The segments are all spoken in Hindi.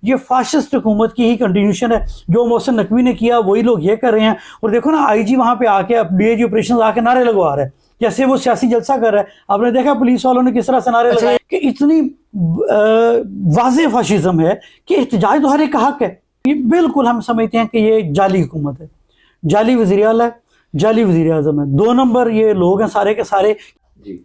ये फाशिस्ट हुकूमत की ही कंटिन्यूशन है। जो मोहसिन नकवी ने किया वही लोग ये कर रहे हैं। और देखो ना, आईजी वहां पे आके डीआईजी ऑपरेशन आके नारे लगवा रहा है जैसे वो सियासी जलसा कर रहा है। आपने देखा पुलिस वालों ने किस तरह से नारे लगाए कि इतनी वाज़ेह फाशिज्म है कि एहतजाज तो हर एक का हक है। ये बिल्कुल हम समझते हैं कि ये जाली हुकूमत है, जाली वज़ीर आला है, जाली वज़ीर आज़म है, 2 नंबर ये लोग हैं सारे के सारे। जी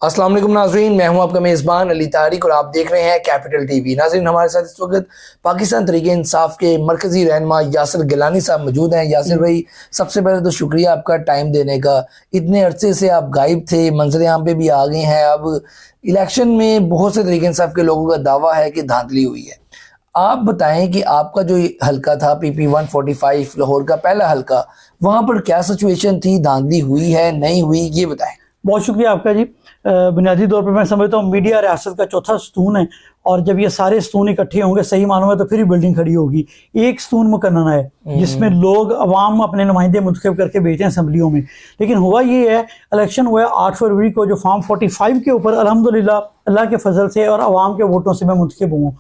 अस्सलाम वालेकुम नाज़रीन, मैं हूं आपका मेज़बान अली तारिक और आप देख रहे हैं कैपिटल टीवी। नाज़रीन, हमारे साथ इस वक्त पाकिस्तान तहरीक इंसाफ के मरकज़ी रहनुमा यासिर गिलानी साहब मौजूद हैं। यासिर भाई, सबसे पहले तो शुक्रिया आपका टाइम देने का। इतने अरसे से आप गायब थे, मंजर आम पे भी आ गए हैं। अब इलेक्शन में बहुत से तहरीक इंसाफ के लोगों का दावा है कि धांधली हुई है। आप बताएं कि आपका जो हल्का था PP 145 लाहौर का पहला हल्का, वहाँ पर क्या सिचुएशन थी, धांधली हुई है नहीं हुई, ये बताएं। बहुत शुक्रिया आपका जी। बुनियादी तौर पर मैं समझता हूँ मीडिया रियासत का चौथा स्तून है और जब ये सारे स्तून इकट्ठे होंगे सही मानों में तो फिर ही बिल्डिंग खड़ी होगी। एक स्तून मुकन्नना है जिसमें लोग अवाम अपने नुमाइंदे मुंतखब करके भेजते हैं असम्बलियों में। लेकिन हुआ ये है, इलेक्शन हुआ है 8 फरवरी को, जो फॉर्म 45 के ऊपर अल्हम्दुलिल्लाह अल्लाह के फजल से और अवाम के वोटों से मैं मुंतखब हूँ।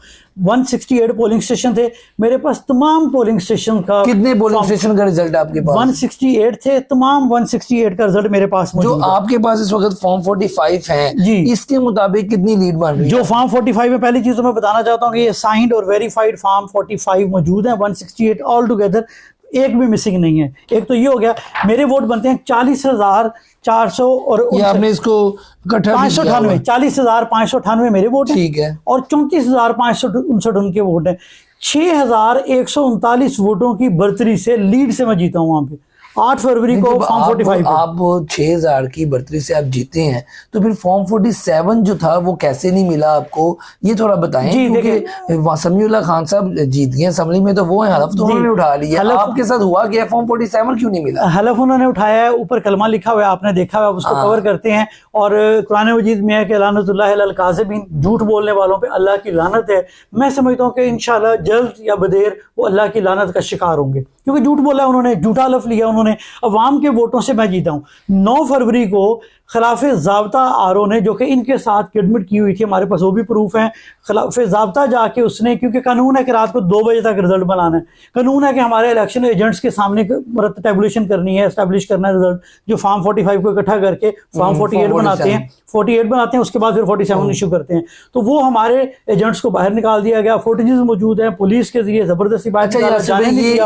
168 पोलिंग स्टेशन थे मेरे पास। तमाम पोलिंग स्टेशन का, कितने पोलिंग स्टेशन का रिजल्ट आपके पास? 168 थे। तमाम 168 का रिजल्ट मेरे पास जो मौजूद है। आपके पास इस वक्त फॉर्म 45 है जी, इसके मुताबिक कितनी लीड बन रही है? जो फॉर्म 45 में, पहली चीज तो मैं बताना चाहता हूँ कि ये साइंड और वेरीफाइड फॉर्म 45 मौजूद है। 168 ऑल टुगेदर, एक भी मिसिंग नहीं है। एक तो ये हो गया, मेरे वोट बनते हैं 40,400 और ये आपने इसको 598, 40,598 मेरे वोट हैं। ठीक है। और 34,559 उनके वोट हैं। 6,139 वोटों की बर्तरी से लीड से मैं जीता हूँ वहां पे 8 फरवरी को फॉर्म 45 आप 6,000 की बर्तरी से आप जीते हैं, तो फिर फॉर्म 47 जो था वो कैसे नहीं मिला आपको, ये थोड़ा बताएं। क्योंकि समीउल्लाह खान साहब जीत गए असम्बली में, तो वो हलफ तो उन्होंने उठा लिया। आपके साथ हुआ क्या? फॉर्म 47 क्यों नहीं मिला? हलफ उन्होंने उठाया है, ऊपर कलमा लिखा हुआ है, आपने देखा हुआ, उसको कवर करते हैं। और कुरान मजीद में है कि लानतुल्लाहि अलल काज़िबीन, झूठ बोलने वालों पे अल्लाह की लानत है। मैं समझता हूँ कि इंशाल्लाह जल्द या बदेर वो अल्लाह की लानत का शिकार होंगे, क्योंकि झूठ बोला उन्होंने, झूठा हलफ लिया उन्होंने। अवाम के वोटों से मैं जीता हूँ। 9 फरवरी को खिलाफे ज़ाब्ता आरओ ने, जो कि इनके साथ एडमिट की हुई थी, हमारे पास वो भी प्रूफ है, खिलाफे ज़ाब्ता जाके उसने, क्योंकि कानून है कि रात को 2 बजे तक रिजल्ट बनाना है, कानून है कि हमारे इलेक्शन एजेंट्स के सामने टेबुलेशन करनी है, एस्टेब्लिश करना है रिजल्ट, जो फॉर्म 45 को इकट्ठा करके फॉर्म 48 बनाते हैं, 48 बनाते हैं, उसके बाद फिर 47 इशू करते हैं। तो वो हमारे एजेंट्स को बाहर निकाल दिया गया, फुटेजेस मौजूद है, पुलिस के जरिए जबरदस्ती बाहर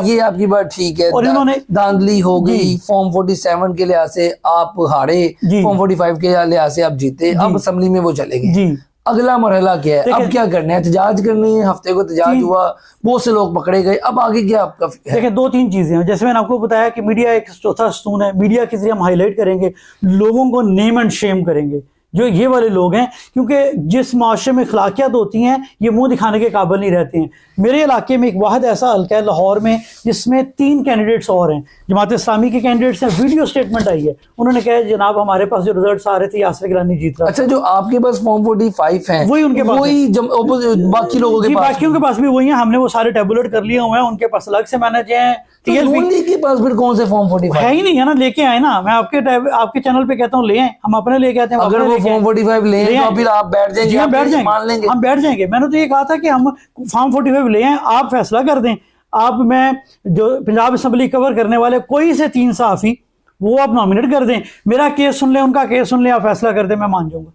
ये आपकी बात ठीक है। और इन्होंने धांधली हो गई फॉर्म 47 के लिहाज से, आप हारे, फॉर्म 45 के लिहाज से आप जीते, अब असेंबली में वो चलेंगे। अगला मरहला क्या है? अब क्या करना है? एहतजाज करनी है? हफ्ते को एहतजाज हुआ, बहुत से लोग पकड़े गए, अब आगे क्या आपका? देखिए 2-3 चीजें हैं। जैसे मैंने आपको बताया कि मीडिया एक चौथा स्तून है। मीडिया के जरिए हम हाईलाइट करेंगे, लोगों को नेम एंड शेम करेंगे जो ये वाले लोग हैं, क्योंकि जिस माशरे में अखलाकियात होती हैं ये मुंह दिखाने के काबिल नहीं रहते हैं। मेरे इलाके में एक वाहिद ऐसा हल्का है लाहौर में जिसमें 3 कैंडिडेट्स और हैं, जमात इस्लामी के कैंडिडेट्स हैं। वीडियो स्टेटमेंट आई है, उन्होंने कहा जनाब हमारे पास जो रिजल्ट्स आ रहे थे यासिर गिलानी जीत रहा। अच्छा, जो आपके पास फॉर्म 45 है वही उनके पास, वही बाकी लोगों के पास, बाकियों के पास भी वही है। हमने वो सारे टेबुलेट कर लिए हुए हैं, उनके पास अलग से मैनेज हैं। टीएलपी के पास फिर कौन से फॉर्म 45 है ही नहीं है ना, लेके आए ना। मैं आपके चैनल पे कहता हूँ ले आए, हम अपने लेके आते हैं। अगर वो फॉर्म 45 ले तो फिर आप बैठ जाएंगे? हम बैठ जाएंगे, मान लेंगे, हम बैठ जाएंगे। मैंने तो ये कहा था कि हम फॉर्म 45 ले आए, आप फैसला कर दें। आप, मैं जो पंजाब असम्बली कवर करने वाले कोई से 3 सहाफी वो आप नॉमिनेट कर दें, मेरा केस सुन लें, उनका केस सुन लें, आप फैसला कर दें, मैं मान जाऊंगा।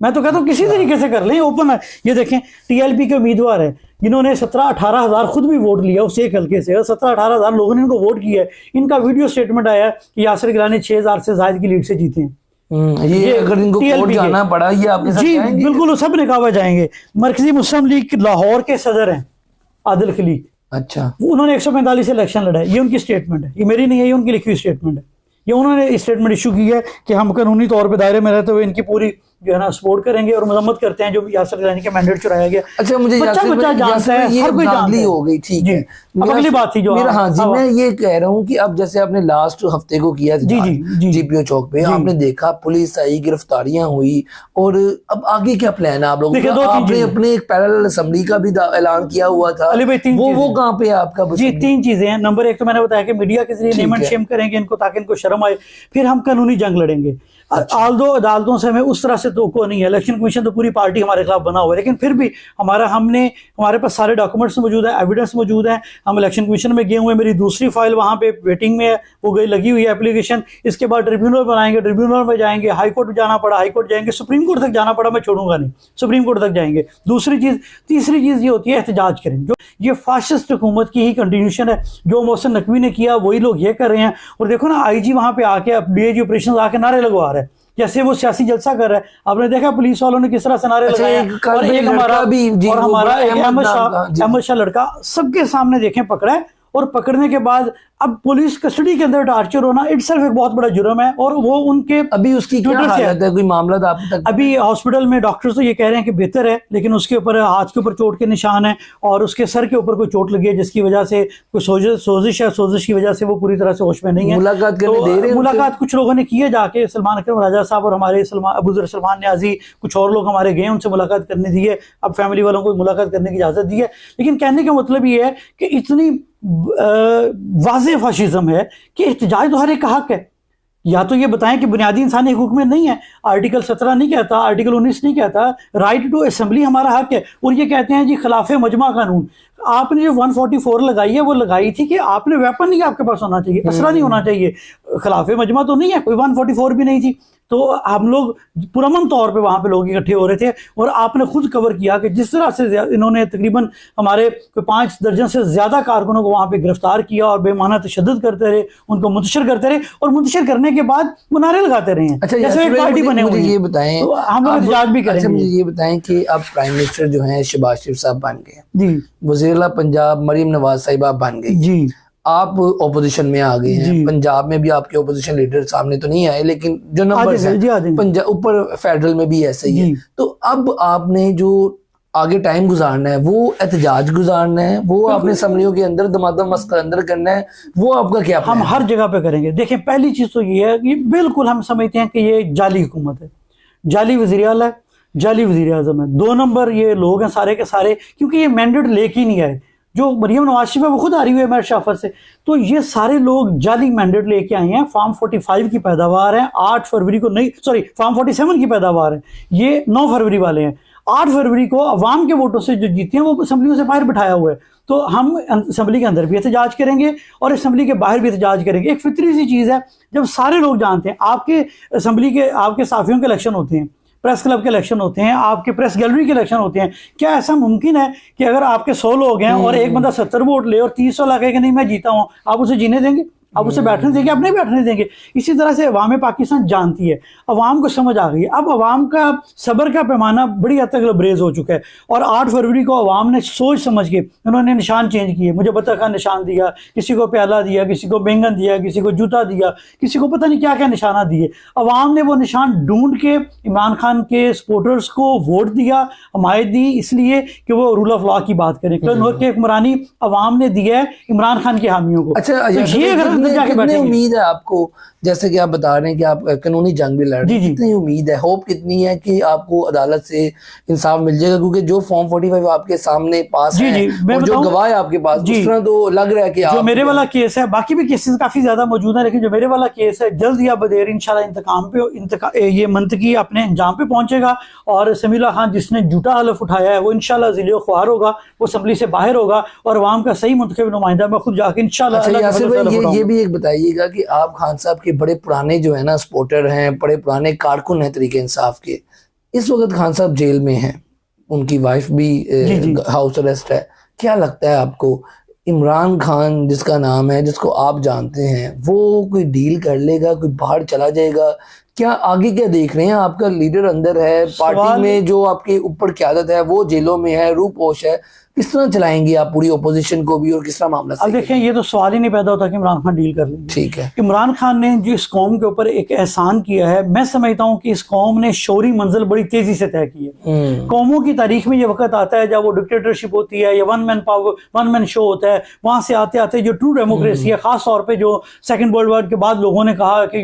मैं तो कहता हूँ किसी तरीके से कर लें, ओपन है। ये देखें टीएलपी के उम्मीदवार है जिन्होंने 17-18 हज़ार खुद भी वोट लिया उस एक हल्के से, 17-18 हज़ार लोगों ने इनको वोट किया है। इनका वीडियो स्टेटमेंट आया कि यासिर गिलानी 6,000 से ज्यादा की लीड से जीते हैं। ये अगर इनको कोर्ट जाना पड़ा, ये आपके साथ जी जाएंगे? बिल्कुल, सब निकाबा जाएंगे। मरकजी मुस्लिम लीग लाहौर के सदर हैं आदिल खलीक। अच्छा, उन्होंने 145 इलेक्शन लड़ा है, ये उनकी स्टेटमेंट है, ये मेरी नहीं है, ये उनकी लिखी हुई स्टेटमेंट है। ये उन्होंने स्टेटमेंट इशू की है कि हम कानूनी तौर पे दायरे में रहते हुए इनकी पूरी जो है ना सपोर्ट करेंगे और मजम्मत करते हैं जो यासिर गिलानी के मैंडेट चुराया गया। अच्छा, मुझे बच्चा जानता है, हर कोई जानता है। हो गई, ठीक है। अब अगली बात थी जो हाँ जी, मैं ये कह रहा हूँ कि अब जैसे आपने लास्ट हफ्ते को किया था जीपीओ चौक पे, आपने देखा पुलिस आई, गिरफ्तारियां हुई, और अब आगे क्या प्लान है आप लोगों का? आपने अपने एक पैरेलल असेंबली का भी ऐलान किया हुआ था, वो कहाँ पे है आपका? जी 3 चीजें हैं। नंबर 1 तो मैंने बताया कि मीडिया के जरिए नेम एंड शेम करेंगे इनको ताकि इनको शर्म आए। फिर हम कानूनी जंग लड़ेंगे। आल्दो अदालतों से हमें उस तरह से तो नहीं है, इलेक्शन कमीशन तो पूरी पार्टी हमारे खिलाफ बना हुआ है, लेकिन फिर भी हमारे पास सारे डॉक्यूमेंट्स मौजूद है, एविडेंस मौजूद है। हम इलेक्शन कमीशन में गए हुए हैं, मेरी दूसरी फाइल वहाँ पे वेटिंग में है, वो गई लगी हुई है एप्लीकेशन। इसके बाद ट्रिब्यूनल बनाएंगे, ट्रिब्यूनल में जाएंगे, हाई कोर्ट जाना पड़ा, हाई कोर्ट जाएंगे, सुप्रीम कोर्ट तक जाना पड़ा, मैं छोड़ूंगा नहीं, सुप्रीम कोर्ट तक जाएंगे। दूसरी चीज़, तीसरी चीज़ ये होती है एहतजाज करें। जो ये फाशिस्ट हुकूमत की ही कंटिन्यूशन है, जो मोहसिन नकवी ने किया वही लोग ये कर रहे हैं। और देखो ना, आईजी वहाँ पे आके डीआईजी ऑपरेशन आके नारे लगवा रहा है जैसे वो सियासी जलसा कर रहा है। आपने देखा पुलिस वालों ने किस तरह से नारे लगाए। और एक हमारा अहमद शाह लड़का सबके सामने देखें पकड़ा है, और पकड़ने के बाद अब पुलिस कस्टडी के अंदर टार्चर होना इटसेल्फ एक बहुत बड़ा जुर्म है। और वो उनके अभी उसकी क्या हालत है, कोई मामला आप तक? अभी हॉस्पिटल में डॉक्टर्स तो ये कह रहे हैं कि बेहतर है, लेकिन उसके ऊपर हाथ के ऊपर चोट के निशान है और उसके सर के ऊपर कोई चोट लगी है, जिसकी वजह से कोई सोजिश है, सोजिश की वजह से वो पूरी तरह से होश में नहीं है। मुलाकात करने दे रहे हैं? मुलाकात कुछ लोगों ने की है जाके, सलमान अकरम राजा साहब और हमारे अबूजर सलमान न्याजी, कुछ और लोग हमारे गए, उनसे मुलाकात करने दी है। अब फैमिली वालों को मुलाकात करने की इजाजत दी है। लेकिन कहने का मतलब ये है कि इतनी वाज़ेह फाशिज्म है कि एहतजाज तो हर एक का हक है। या तो ये बताएं कि बुनियादी इंसानी हुकूक में नहीं है, आर्टिकल 17 नहीं कहता, आर्टिकल 19 नहीं कहता, राइट टू असेंबली हमारा हक है। और ये कहते हैं जी खिलाफे मजमा कानून। आपने जो 144 लगाई है वो लगाई थी कि आपने वेपन नहीं आपके पास होना चाहिए, असला नहीं होना चाहिए, खिलाफे मजमा तो नहीं है, कोई 144 भी नहीं थी। तो हम लोग पुरअमन तौर पे वहाँ पे लोग इकट्ठे हो रहे थे। और आपने खुद कवर किया कि जिस तरह से इन्होंने तकरीबन हमारे 5 दर्जन से ज़्यादा कारकुनों को वहाँ पे गिरफ्तार किया और बेमाना तशद्दुद करते रहे, उनको मुंतशिर करते रहे, और मुंतशिर करने के बाद वो नारे लगाते रहे हैं। अच्छा, जैसे एक पार्टी बने हुए। ये बताएं, तो हम लोग एहतजाज भी करेंगे। अच्छा, मुझे ये बताएं कि अब प्राइम मिनिस्टर जो है शहबाज शरीफ साहब बन गए जी, वज़ीर-ए-आला पंजाब मरियम नवाज साहिबा बन गई जी, आप ओपोजिशन में आ गए हैं। पंजाब में भी आपके ओपोजिशन लीडर सामने तो नहीं आए, लेकिन जो नंबर है पंजाब ऊपर फेडरल में भी ऐसे ही है। तो अब आपने जो आगे टाइम गुजारना है वो एहतजाज गुजारना है, वो आपने असम्बलियों के अंदर दमादम मस्कर अंदर करना है, वो आपका क्या हम हर जगह पे करेंगे। देखिए, पहली चीज तो ये है कि बिल्कुल हम समझते हैं कि ये जाली हुकूमत है, जाली वज़ीर आला है, जाली वज़ीर आज़म है। 2 नंबर ये लोग हैं सारे के सारे, क्योंकि ये मैंडेट लेके ही नहीं आए। जो मरियम नवाज शरीफ है वो खुद आ रही हुई है मेरे शाफर से, तो ये सारे लोग जाली मैंडेट लेके आए हैं। फार्म 45 की पैदावार है, 8 फरवरी को नहीं, सॉरी फार्म 47 की पैदावार है, ये 9 फरवरी वाले हैं। 8 फरवरी को अवाम के वोटों से जो जीते हैं वो असम्बलियों से बाहर बिठाया हुआ है। तो हम असम्बली के अंदर भी एहतजाज करेंगे और असम्बली के बाहर भी एहतजाज करेंगे। एक फितरी सी चीज़ है, जब सारे लोग जानते हैं, आपके असम्बली के आपके साफियों के इलेक्शन होते हैं, प्रेस क्लब के इलेक्शन होते हैं, आपके प्रेस गैलरी के इलेक्शन होते हैं, क्या ऐसा मुमकिन है कि अगर आपके 100 लोग हैं और एक बंदा 70 वोट ले और 30 वाला कहे कि नहीं मैं जीता हूं, आप उसे जीने देंगे? आप उसे बैठने देंगे? आप नहीं बैठने देंगे। इसी तरह से अवाम पाकिस्तान जानती है, अवाम को समझ आ गई है। अब अवाम का सब्र का पैमाना बड़ी हद तक लबरेज हो चुका है। और 8 फरवरी को अवाम ने सोच समझ के उन्होंने निशान चेंज किए। मुझे बतख का निशान दिया, किसी को प्याला दिया, किसी को बैंगन दिया, किसी को जूता दिया, किसी को पता नहीं क्या क्या निशाना दिए। अवाम ने वो निशान ढूंढ के इमरान खान के सपोर्टर्स को वोट दिया, हमायत दी, इसलिए कि वो रूल ऑफ लॉ की बात करें। क्योंकि हुक्मरानी अवाम ने दिया है इमरान खान के हामियों को। अच्छा, ये अगर कितनी उम्मीद है आपको, जैसे कि आप बता रहे हैं कि आप कानूनी जंग भी लड़ रहे हैं, कितनी उम्मीद है, होप कितनी है कि आपको अदालत से इंसाफ मिल जाएगा? क्योंकि जो फॉर्म 45 आपके सामने पास है और जो गवाह है आपके पास, उस तरह तो लग रहा है कि जो मेरे वाला केस है, बाकी भी केसेस काफी ज्यादा मौजूद है, लेकिन जो मेरे वाला केस है जल्द या बदेर इंशाल्लाह इंतकाम पे ये मंतकी अपने अंजाम पे पहुंचेगा। और समीला खान जिसने झूठा हलफ उठाया है वो इंशाल्लाह जिले ख्वार होगा, वो असम्बली से बाहर होगा और अवाम का सही मुंतखब नुमाइंदा मैं खुद जाके इंशाल्लाह। ये भी एक बताइएगा कि आप खान साहब के बड़े पुराने जो है ना सपोर्टर हैं, बड़े पुराने कारकुन हैं तरीके इंसाफ के, इस वक्त खान साहब जेल में हैं, उनकी वाइफ भी हाउस अरेस्ट है। क्या लगता है आपको इमरान खान जिसका नाम है, जिसको आप जानते हैं, वो कोई डील कर लेगा, कोई बाहर चला जाएगा? क्या आगे क्या देख रहे हैं? आपका लीडर अंदर है, पार्टी में जो आपके ऊपर क़यादत है वो जेलों में है, रूपोश है, किस तरह चलाएंगे आप पूरी ओपोजिशन को भी और किस तरह मामला? अब देखें, ये तो सवाल ही नहीं पैदा होता कि इमरान खान डील कर लेंगे। ठीक है, इमरान खान ने जो इस कौम के ऊपर एक एहसान किया है, मैं समझता हूँ कि इस कौम ने शौरी मंजिल बड़ी तेजी से तय की है। कौमों की तारीख में ये वक्त आता है जब वो डिक्टेटरशिप होती है या वन मैन शो होता है, वहां से आते आते जो ट्रू डेमोक्रेसी है, खास तौर पर जो सेकेंड वर्ल्ड वॉर के बाद लोगों ने कहा कि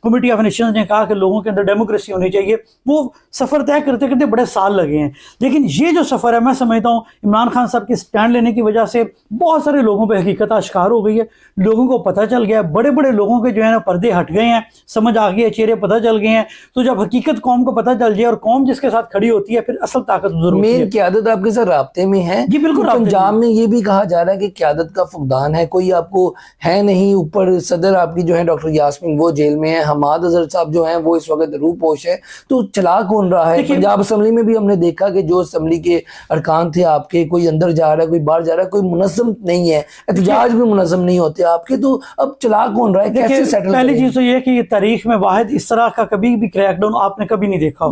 कमेटी ऑफ नेशंस ने कहा कि लोगों के अंदर डेमोक्रेसी होनी चाहिए, वो सफर तय करते करते बड़े साल लगे हैं। लेकिन ये जो सफर है, मैं समझता हूँ इमरान खान साहब के स्टैंड लेने की वजह से बहुत सारे लोगों पे हकीकत आश्कार हो गई है, लोगों को पता चल गया है, बड़े बड़े लोगों के जो है ना पर्दे हट गए हैं, समझ आ गई है, चेहरे पता चल गए हैं। तो जब हकीकत कौम को पता चल जाए और कौम जिसके साथ खड़ी होती है, फिर असल ताकत जरूर होती है। मेन क़यादत आपके साथ राब्ते में है जी बिल्कुल। पंजाब में ये भी कहा जा रहा है कि क़यादत का फुकदान है, कोई आपको है नहीं। ऊपर सदर आपकी जो है डॉक्टर यास्मीन वो जेल में है, हमाद अजहर साहब जो हैं वो इस वक्त रूपोश है। तो चला कौन रहा है? पंजाब असम्बली में भी हमने देखा कि जो असम्बली के अरकान थे आपके, कोई अंदर जा रहा है, कोई बाहर जा रहा है, कोई मुनज़्ज़म नहीं है, एहतजाज भी मुनज़्ज़म नहीं होते आपके। तो अब चला कौन रहा है, कैसे सेटल? पहली चीज तो ये कि तारीख में वाहिद इस तरह का कभी भी क्रैकडाउन आपने कभी नहीं देखा।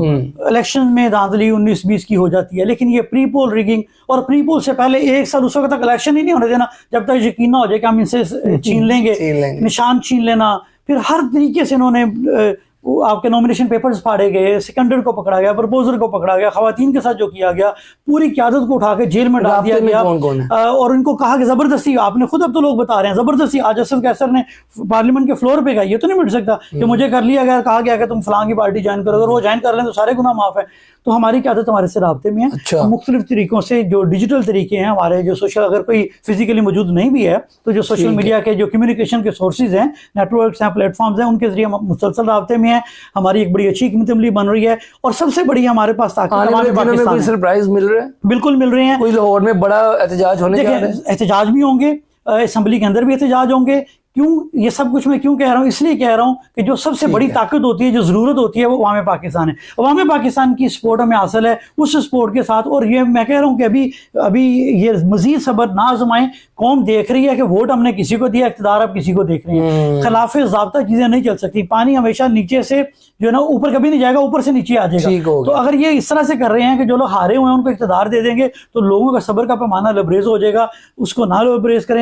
इलेक्शन में धांधली 19-20 की हो जाती है, लेकिन ये प्री पोल रिगिंग और प्री पोल से पहले 1 साल उस वक्त तक इलेक्शन ही नहीं होने देना जब तक यकीन ना हो जाए कि हम इनसे छीन लेंगे, निशान छीन लेना। फिर हर तरीके से इन्होंने आपके नॉमिनेशन पेपर्स फाड़े गए, सिकंदर को पकड़ा गया, प्रपोजर को पकड़ा गया, खवातीन के साथ जो किया गया, पूरी क़यादत को उठा के जेल में डाल दिया गया। और उनको कहा कि जबरदस्ती, आपने खुद अब तो लोग बता रहे हैं जबरदस्ती। आज असद कैसर ने पार्लियामेंट के फ्लोर पे कहा, ये तो नहीं मिट सकता कि मुझे कर लिया गया, कहा गया कि तुम फलां की पार्टी ज्वाइन करो, अगर वो ज्वाइन कर लें तो सारे गुनाह माफ है। तो हमारी क़यादत हमारे से राब्ते में है। अच्छा। मुख्तलिफ तरीकों से जो डिजिटल तरीके हैं हमारे, जो सोशल, अगर कोई फिजिकली मौजूद नहीं भी है तो जो सोशल मीडिया के जो कम्युनिकेशन के सोर्सेज हैं, नेटवर्क्स हैं, प्लेटफॉर्म्स हैं, उनके जरिए हम मुसलसल राब्ते में है। हमारी एक बड़ी अच्छी असेंबली बन रही है और सबसे बड़ी हमारे पास ताकत सरप्राइज मिल रहा है, बिल्कुल मिल रहे हैं। कोई लाहौर में बड़ा एहतजाज होने जा रहा है, एहतजाज भी होंगे, असेंबली के अंदर भी एहतजाज होंगे। क्यों ये सब कुछ मैं क्यों कह रहा हूँ? इसलिए कह रहा हूँ कि जो सबसे बड़ी ताकत होती है, जो जरूरत होती है, वो अवाम पाकिस्तान है। अवाम पाकिस्तान की सपोर्ट हमें हासिल है, उस सपोर्ट के साथ। और ये मैं कह रहा हूँ कि अभी ये मजीद सब्र ना आजमाएं। कौम देख रही है कि वोट हमने किसी को दिया, इख्तिदार अब किसी को देख रहे हैं। खिलाफ ज़ाब्ता चीजें नहीं चल सकती। पानी हमेशा नीचे से जो है ना ऊपर कभी नहीं जाएगा, ऊपर से नीचे आ जाएगा। तो अगर ये इस तरह से कर रहे हैं कि जो लोग हारे हुए हैं उनको इख्तिदार दे देंगे, तो लोगों का सब्र का पैमाना लबरेज हो जाएगा। उसको ना लबरेज करें।